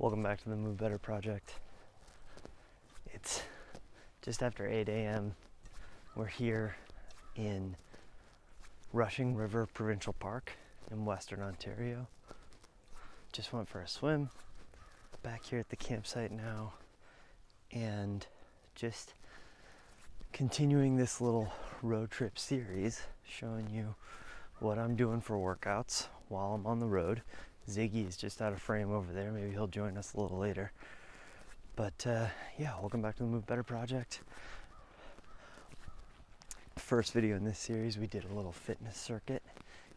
Welcome back to the Move Better project. It's just after 8 a.m. We're here in Rushing River Provincial Park in Western Ontario. Just went for a swim. Back here at the campsite now and just continuing this little road trip series, showing you what I'm doing for workouts while I'm on the road. Ziggy is just out of frame over there. Maybe he'll join us a little later. But yeah, welcome back to the Move Better project. First video in this series, we did a little fitness circuit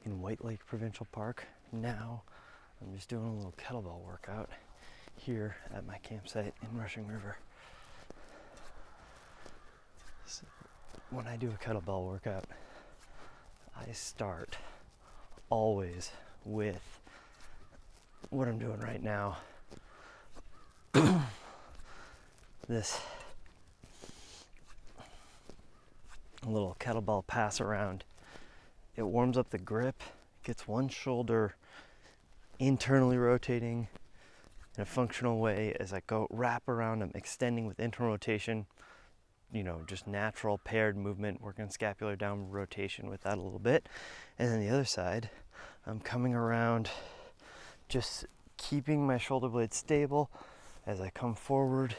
in White Lake Provincial Park. Now I'm just doing a little kettlebell workout here at my campsite in Rushing River. So when I do a kettlebell workout, I start always with what I'm doing right now. This little kettlebell pass around. It warms up the grip, gets one shoulder internally rotating in a functional way. As I go wrap around, I'm extending with internal rotation, you know, just natural paired movement, working scapular downward rotation with that a little bit. And then the other side, I'm coming around, just keeping my shoulder blade stable as I come forward.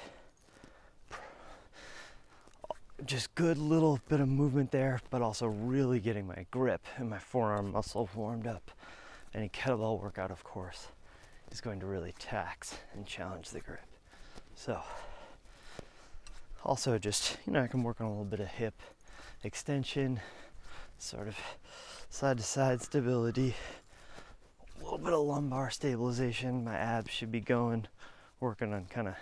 Just good little bit of movement there, but also really getting my grip and my forearm muscle warmed up. Any kettlebell workout, of course, is going to really tax and challenge the grip. So also just, you know, I can work on a little bit of hip extension, sort of side to side stability, a little bit of lumbar stabilization. My abs should be going, working on kind of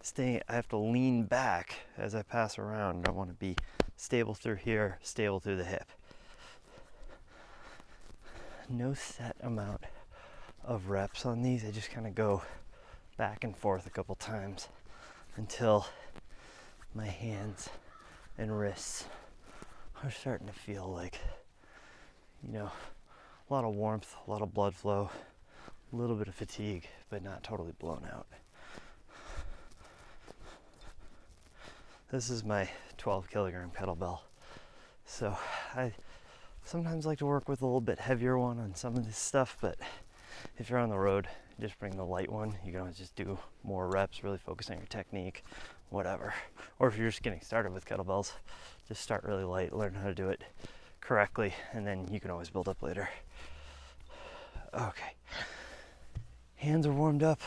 staying. I have to lean back as I pass around. I want to be stable through here, stable through the hip. No set amount of reps on these. I just kind of go back and forth a couple times until my hands and wrists are starting to feel like, you know, a lot of warmth, a lot of blood flow, a little bit of fatigue, but not totally blown out. This is my 12 kilogram kettlebell. So I sometimes like to work with a little bit heavier one on some of this stuff, but if you're on the road, just bring the light one. You can always just do more reps, really focus on your technique, whatever. Or if you're just getting started with kettlebells, just start really light, learn how to do it correctly, and then you can always build up later. Okay, hands are warmed up.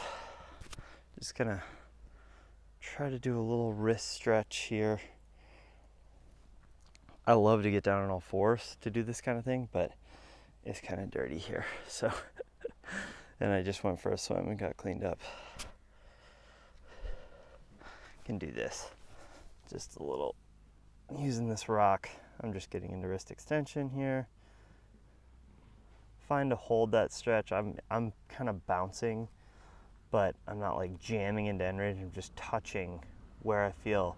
Just gonna try to do a little wrist stretch here. I love to get down on all fours to do this kind of thing, but it's kind of dirty here. So, and I just went for a swim and got cleaned up. Can do this. Just a little, using this rock, I'm just getting into wrist extension here. Find to hold that stretch. I'm kind of bouncing, but I'm not like jamming into end range. I'm just touching where I feel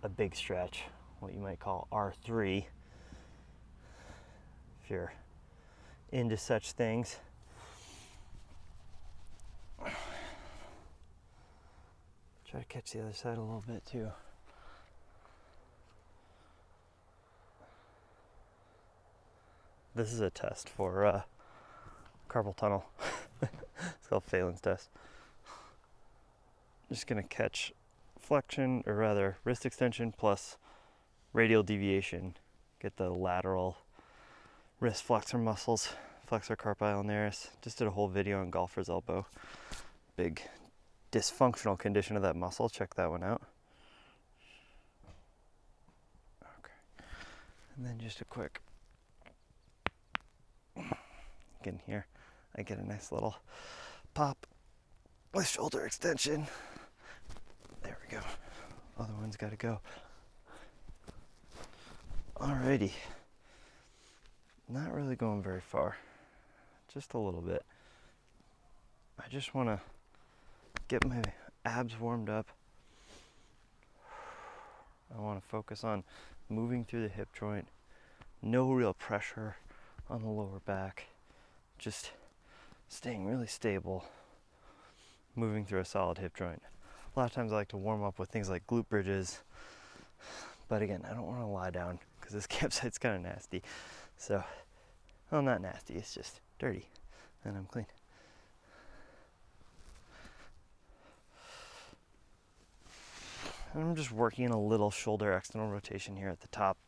a big stretch, what you might call R3, if you're into such things. Try to catch the other side a little bit too. This is a test for carpal tunnel. It's called Phelan's test. Just gonna catch flexion, or rather wrist extension plus radial deviation. Get the lateral wrist flexor muscles, flexor carpi ulnaris. Just did a whole video on golfer's elbow. Big dysfunctional condition of that muscle. Check that one out. Okay. And then just a quick, in here, I get a nice little pop with shoulder extension. There we go. Other one's got to go. Alrighty. Not really going very far. Just a little bit. I just want to get my abs warmed up. I want to focus on moving through the hip joint. No real pressure on the lower back. Just staying really stable, moving through a solid hip joint. A lot of times I like to warm up with things like glute bridges, but again, I don't want to lie down because this campsite's kind of nasty. So, well, not nasty, it's just dirty, and I'm clean. And I'm just working a little shoulder external rotation here at the top,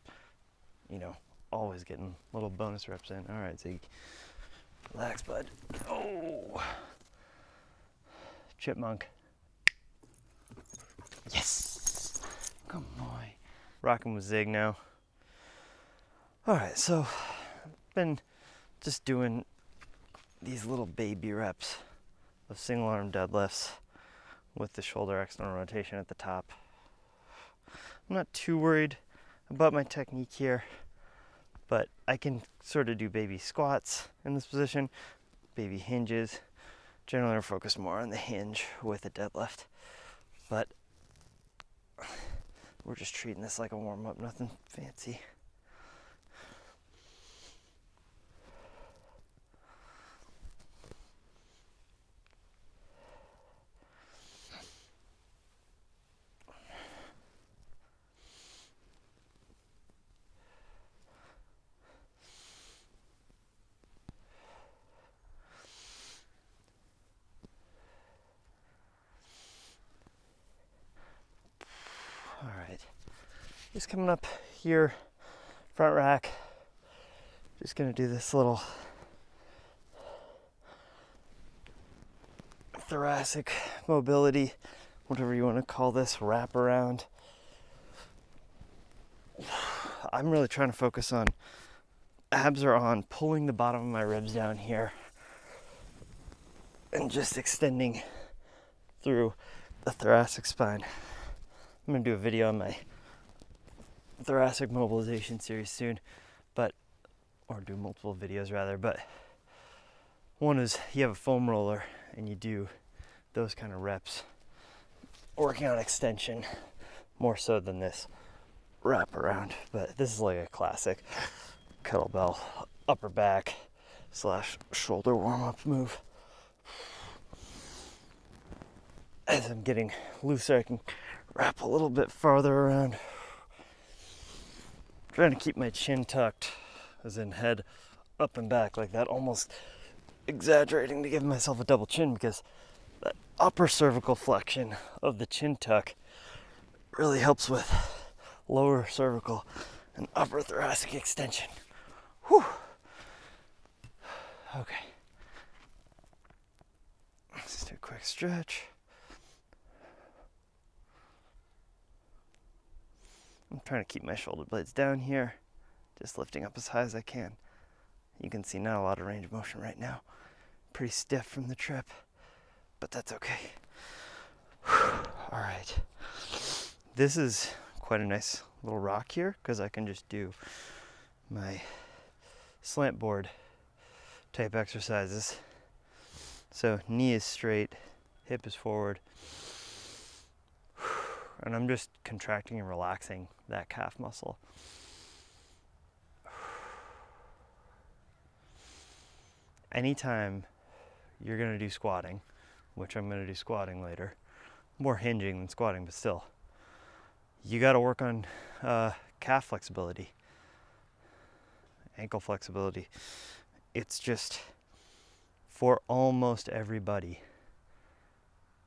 you know, always getting little bonus reps in. All right, Zeke, relax, bud. Oh, chipmunk. Yes, good boy. Rocking with Zig now. All right, so I've been just doing these little baby reps of single arm deadlifts with the shoulder external rotation at the top. I'm not too worried about my technique here, but I can sort of do baby squats in this position, baby hinges. Generally, I focus more on the hinge with a deadlift, but we're just treating this like a warm-up, nothing fancy. All right, just coming up here, front rack. Just gonna do this little thoracic mobility, whatever you want to call this, wrap around. I'm really trying to focus on abs are on, pulling the bottom of my ribs down here and just extending through the thoracic spine. I'm gonna do a video on my thoracic mobilization series soon, or do multiple videos rather, but one is you have a foam roller and you do those kind of reps, working on extension more so than this wrap around. But this is like a classic kettlebell upper back / shoulder warm-up move. As I'm getting looser, I can wrap a little bit farther around. Trying to keep my chin tucked, as in head up and back like that, almost exaggerating to give myself a double chin, because that upper cervical flexion of the chin tuck really helps with lower cervical and upper thoracic extension. Whew. Okay. Let's do a quick stretch. I'm trying to keep my shoulder blades down here, just lifting up as high as I can. You can see not a lot of range of motion right now. Pretty stiff from the trip, but that's okay. All right. This is quite a nice little rock here because I can just do my slant board type exercises. So knee is straight, hip is forward, and I'm just contracting and relaxing that calf muscle. Anytime you're gonna do squatting, which I'm gonna do squatting later, more hinging than squatting, but still, you gotta work on calf flexibility, ankle flexibility. It's just, for almost everybody,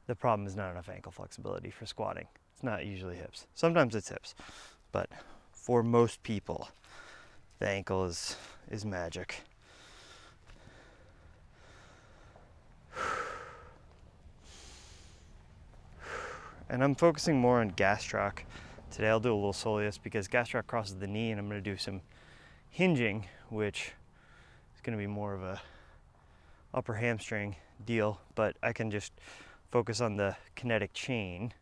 the problem is not enough ankle flexibility for squatting. It's not usually hips. Sometimes it's hips, but for most people, the ankle is magic. And I'm focusing more on gastroc. Today I'll do a little soleus because gastroc crosses the knee, and I'm going to do some hinging, which is going to be more of a upper hamstring deal, but I can just focus on the kinetic chain.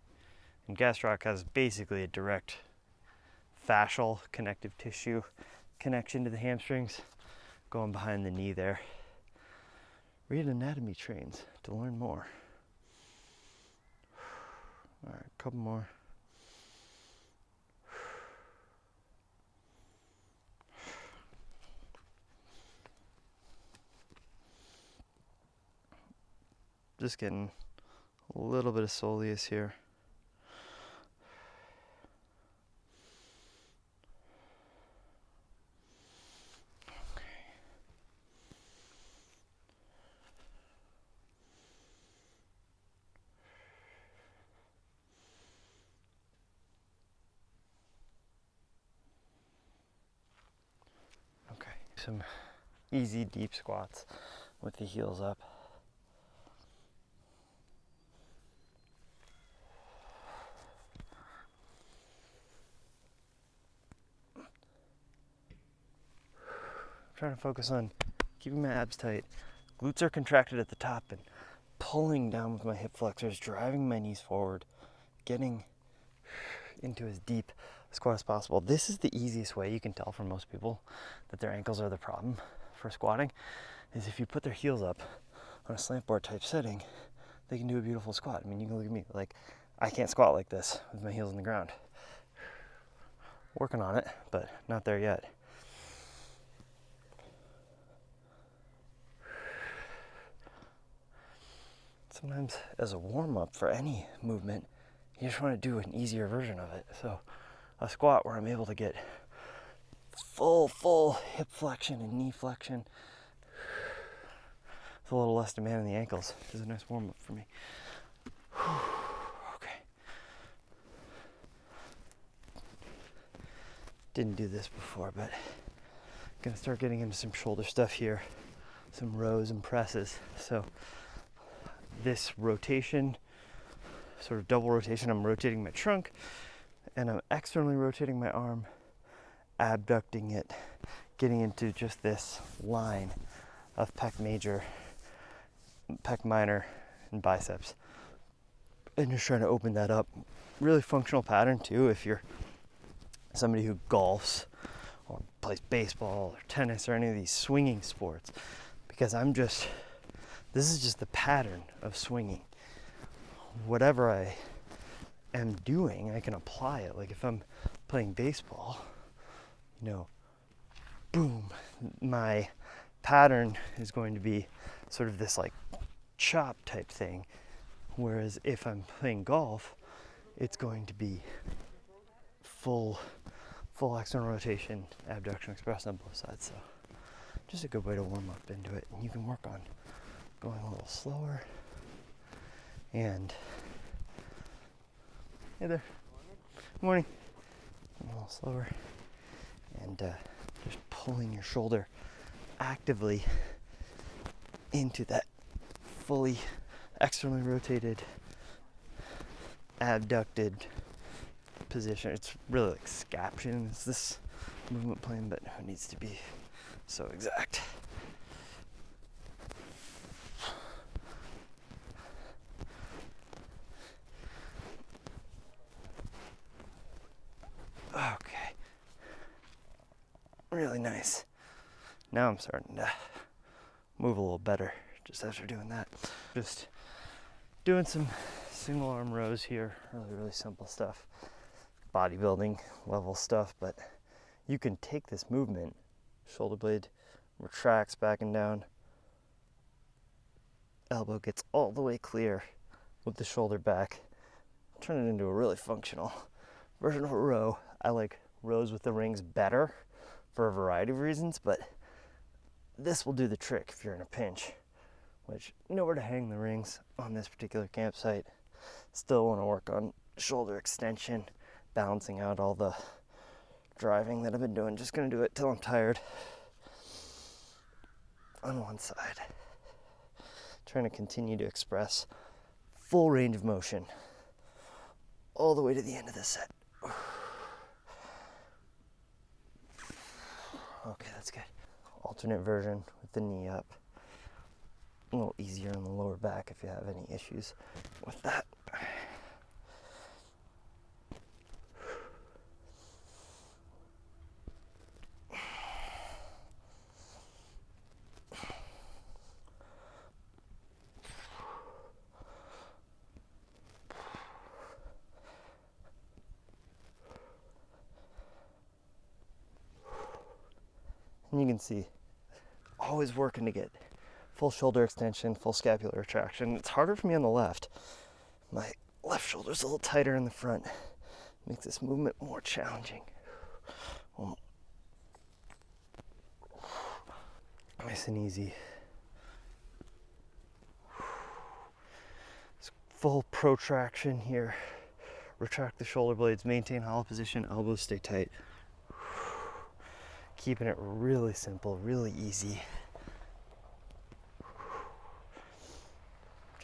And gastroc has basically a direct fascial connective tissue connection to the hamstrings going behind the knee there. Read anatomy trains to learn more. All right, a couple more. Just getting A little bit of soleus here. Okay, some easy deep squats with the heels up. Trying to focus on keeping my abs tight. Glutes are contracted at the top and pulling down with my hip flexors, driving my knees forward, getting into as deep a squat as possible. This is the easiest way you can tell from most people that their ankles are the problem for squatting, is if you put their heels up on a slant board type setting, they can do a beautiful squat. I mean, you can look at me, like, I can't squat like this with my heels on the ground. Working on it, but not there yet. Sometimes as a warm-up for any movement, you just want to do an easier version of it. So a squat where I'm able to get full hip flexion and knee flexion. It's a little less demand on the ankles. It's a nice warm-up for me. Okay. Didn't do this before, but gonna start getting into some shoulder stuff here. Some rows and presses. So this rotation, sort of double rotation, I'm rotating my trunk and I'm externally rotating my arm, abducting it, getting into just this line of pec major, pec minor, and biceps. And just trying to open that up. Really functional pattern too if you're somebody who golfs or plays baseball or tennis or any of these swinging sports, because this is just the pattern of swinging. Whatever I am doing, I can apply it. Like if I'm playing baseball, you know, boom, my pattern is going to be sort of this like chop type thing. Whereas if I'm playing golf, it's going to be full external rotation, abduction expressed on both sides. So just a good way to warm up into it. And you can work on going a little slower. And hey there. Good morning. A little slower. And just pulling your shoulder actively into that fully externally rotated, abducted position. It's really like scaption is this movement plan, but it needs to be so exact. Okay. Really nice. Now I'm starting to move a little better just after doing that. Just doing some single arm rows here. Really simple stuff. Bodybuilding level stuff, but you can take this movement, shoulder blade retracts back and down, elbow gets all the way clear with the shoulder back, turn it into a really functional version of a row. I like rows with the rings better for a variety of reasons, but this will do the trick if you're in a pinch, which nowhere to hang the rings on this particular campsite. Still want to work on shoulder extension, balancing out all the driving that I've been doing. Just going to do it till I'm tired on one side. Trying to continue to express full range of motion all the way to the end of the set. Okay, that's good. Alternate version with the knee up. A little easier on the lower back if you have any issues with that. And you can see, always working to get full shoulder extension, full scapular retraction. It's harder for me on the left My left shoulder's a little tighter in the front. Makes this movement more challenging. Nice and easy. Full protraction here. Retract the shoulder blades, maintain hollow position, elbows stay tight. Keeping it really simple, really easy.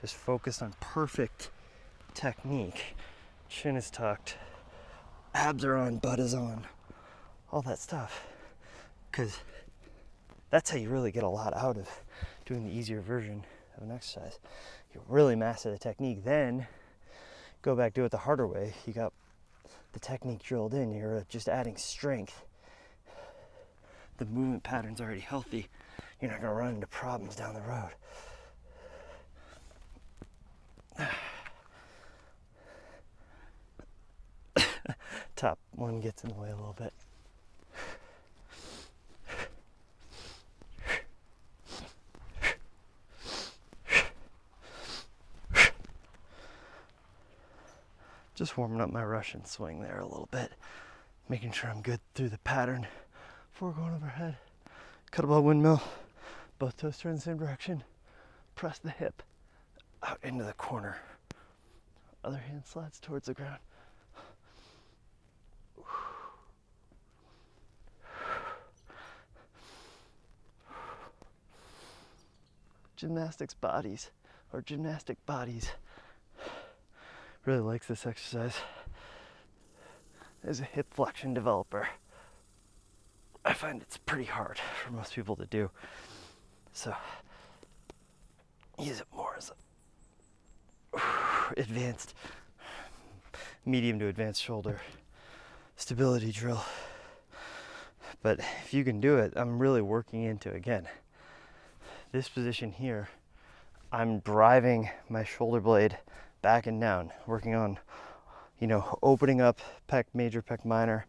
Just focused on perfect technique. Chin is tucked, abs are on, butt is on, all that stuff. Because that's how you really get a lot out of doing the easier version of an exercise. You really master the technique, then go back, do it the harder way. You got the technique drilled in, you're just adding strength. The movement pattern's already healthy. You're not gonna run into problems down the road. Top one gets in the way a little bit. Just warming up my Russian swing there a little bit, making sure I'm good through the pattern before going overhead. Kettlebell windmill, both toes turn in the same direction. Press the hip out into the corner. Other hand slides towards the ground. Gymnastic bodies really likes this exercise. As a hip flexion developer, I find it's pretty hard for most people to do. So use it more as a advanced, medium to advanced shoulder stability drill. But if you can do it, I'm really working into, again, this position here. I'm driving my shoulder blade back and down, working on, opening up pec major, pec minor,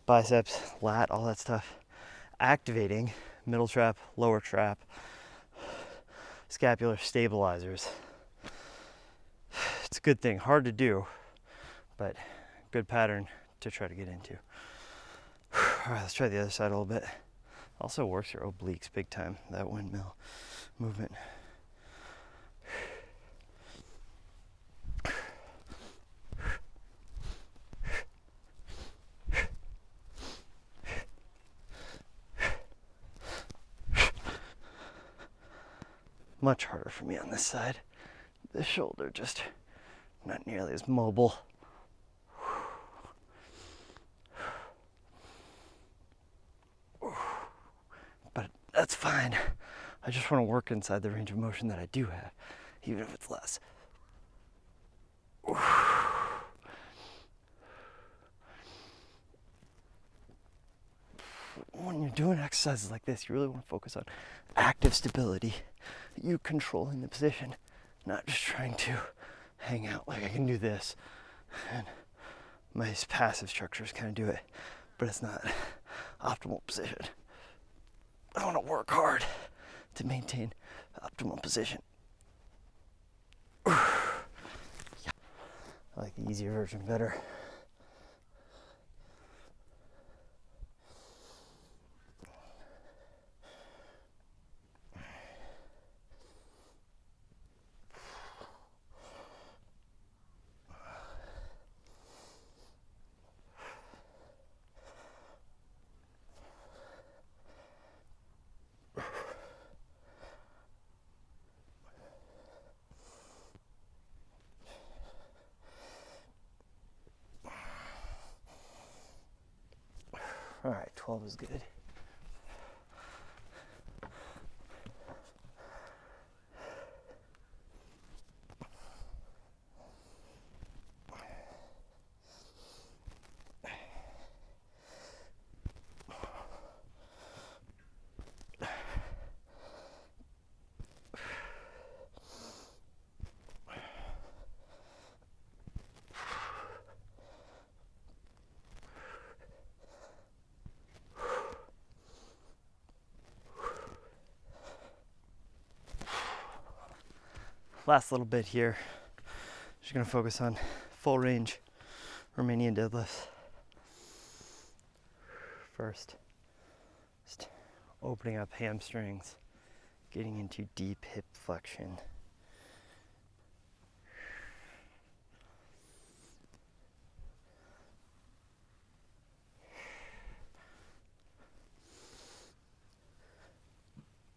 biceps, lat, all that stuff. Activating middle trap, lower trap, scapular stabilizers. It's a good thing, hard to do, but good pattern to try to get into. All right, let's try the other side a little bit. Also works your obliques big time, that windmill movement. Much harder for me on this side. The shoulder just not nearly as mobile. But that's fine. I just want to work inside the range of motion that I do have, even if it's less. When you're doing exercises like this, you really want to focus on active stability, you controlling the position, not just trying to hang out like I can do this. And my passive structures kind of do it, but it's not optimal position. I want to work hard to maintain optimal position. Yeah. I like the easier version better. All right, 12 is good. Last little bit here, Just gonna focus on full range Romanian deadlifts. First, just opening up hamstrings, getting into deep hip flexion.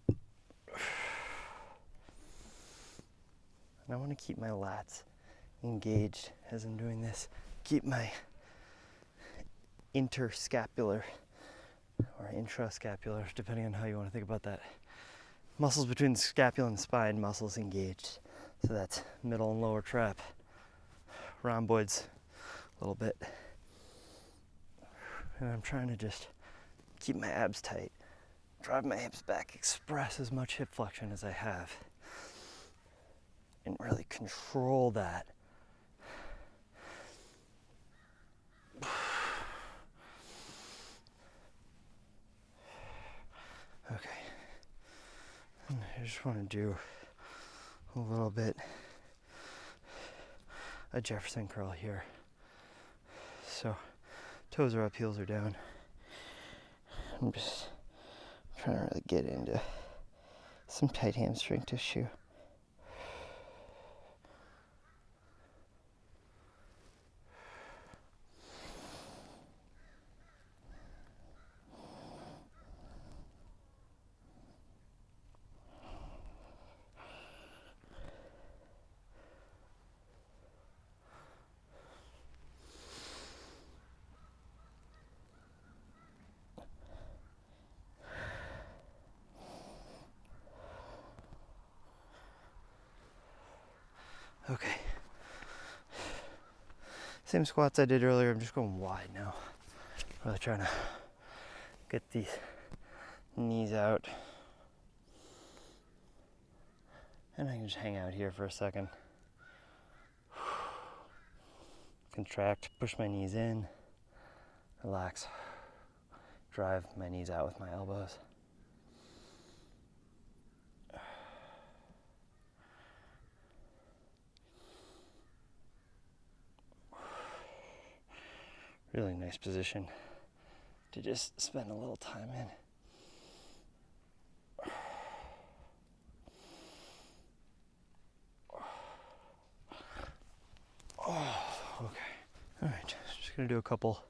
And I want to keep my lats engaged as I'm doing this. Keep my interscapular or intrascapular, depending on how you want to think about that, muscles between the scapula and spine muscles engaged. So that's middle and lower trap, rhomboids a little bit. And I'm trying to just keep my abs tight, drive my hips back, express as much hip flexion as I have, and really control that. Okay. And I just want to do a little bit a Jefferson curl here. So toes are up, heels are down. I'm just trying to really get into some tight hamstring tissue. Okay. Same squats I did earlier, I'm just going wide now. Really trying to get these knees out. And I can just hang out here for a second. Contract, push my knees in, relax, drive my knees out with my elbows. Really nice position to just spend a little time in. Oh, okay. All right, just gonna do a couple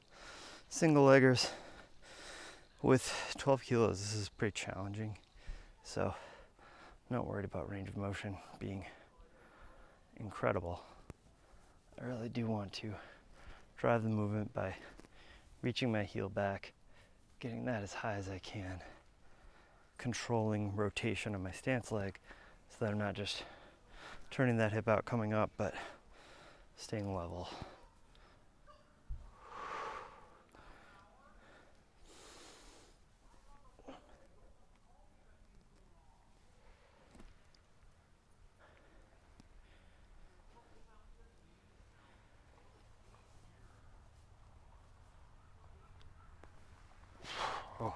single leggers with 12 kilos. This is pretty challenging, so I'm not worried about range of motion being incredible. I really do want to drive the movement by reaching my heel back, getting that as high as I can, controlling rotation of my stance leg so that I'm not just turning that hip out coming up, but staying level. Oh,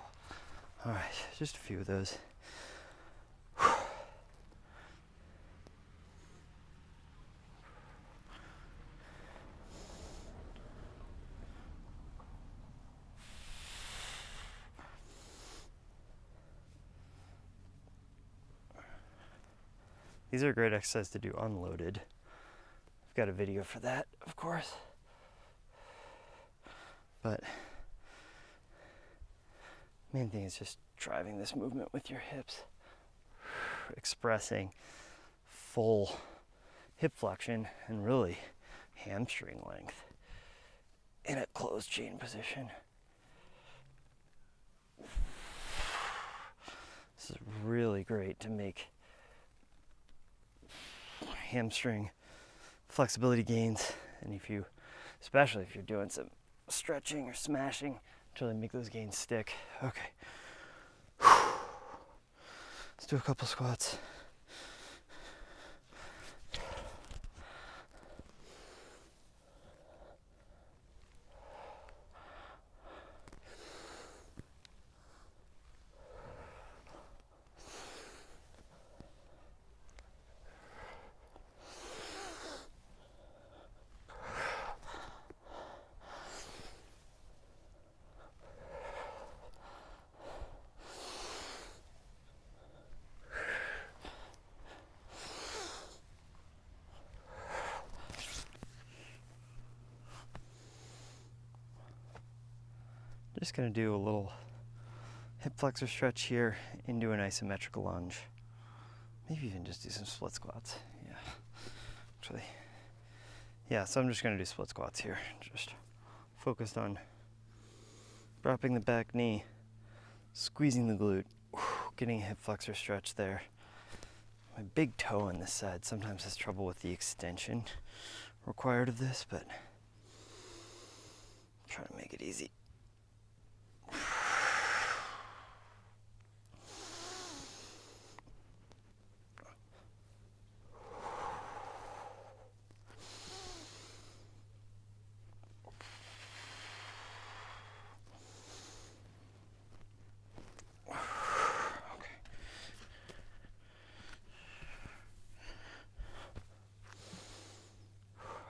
all right, just a few of those. These are a great exercise to do unloaded. I've got a video for that, of course. But main thing is just driving this movement with your hips, expressing full hip flexion and really hamstring length in a closed chain position. This is really great to make hamstring flexibility gains, and especially if you're doing some stretching or smashing, to really make those gains stick. Okay. Let's do a couple squats. Just gonna do a little hip flexor stretch here into an isometric lunge. Maybe even just do some split squats. Yeah, actually. Yeah, so I'm just gonna do split squats here. Just focused on dropping the back knee, squeezing the glute, getting a hip flexor stretch there. My big toe on this side sometimes has trouble with the extension required of this, but I'm trying to make it easy.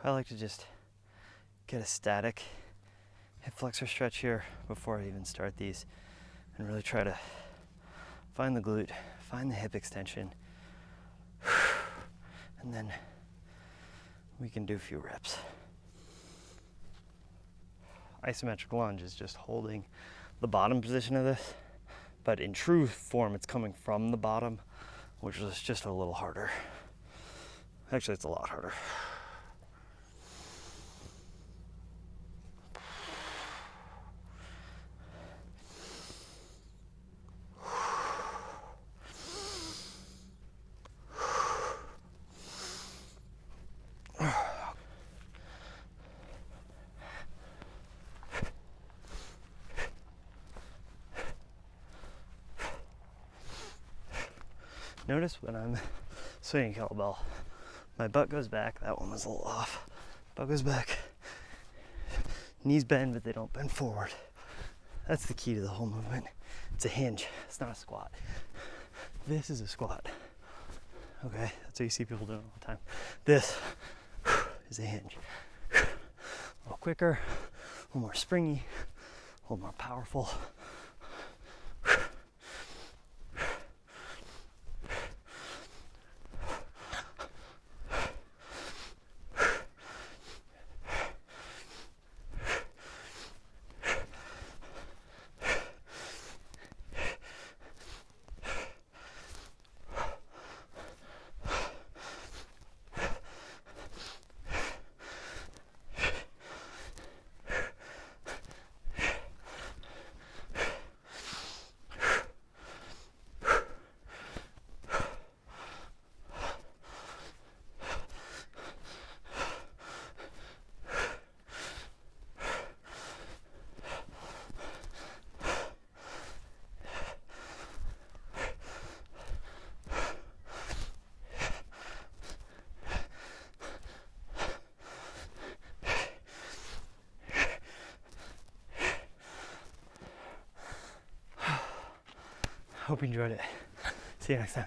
I like to just get a static hip flexor stretch here before I even start these and really try to find the glute, find the hip extension, and then we can do a few reps. Isometric lunge is just holding the bottom position of this, but in true form it's coming from the bottom, which is just a little harder. Actually, it's a lot harder. Notice when I'm swinging kettlebell, my butt goes back. That one was a little off. Butt goes back. Knees bend, but they don't bend forward. That's the key to the whole movement. It's a hinge. It's not a squat. This is a squat. Okay, that's what you see people doing all the time. This is a hinge. A little quicker, a little more springy, a little more powerful. Hope you enjoyed it. See you next time.